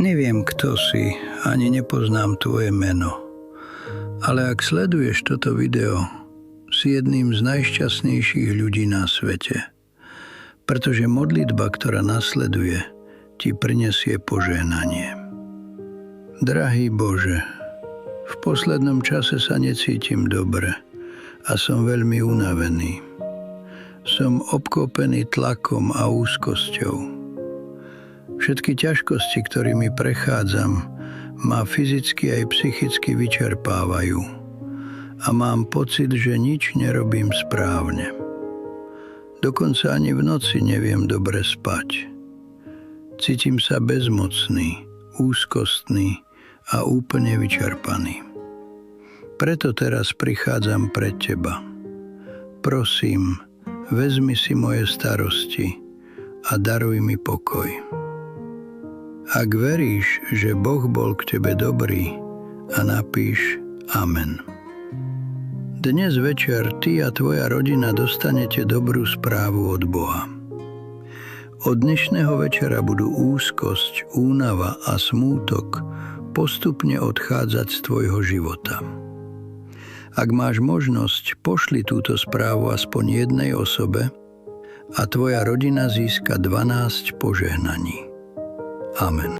Neviem, kto si, ani nepoznám tvoje meno. Ale ak sleduješ toto video, si jedným z najšťastnejších ľudí na svete. Pretože modlitba, ktorá nasleduje, ti prinesie požehnanie. Drahý Bože, v poslednom čase sa necítim dobre a som veľmi unavený. Som obklopený tlakom a úzkosťou. Všetky ťažkosti, ktorými prechádzam, ma fyzicky aj psychicky vyčerpávajú a mám pocit, že nič nerobím správne. Dokonca ani v noci neviem dobre spať. Cítim sa bezmocný, úzkostný a úplne vyčerpaný. Preto teraz prichádzam pred Teba. Prosím, vezmi si moje starosti a daruj mi pokoj. Ak veríš, že Boh bol k tebe dobrý, a napíš Amen. Dnes večer ty a tvoja rodina dostanete dobrú správu od Boha. Od dnešného večera budú úzkosť, únava a smútok postupne odchádzať z tvojho života. Ak máš možnosť, pošli túto správu aspoň jednej osobe a tvoja rodina získa 12 požehnaní. Amen.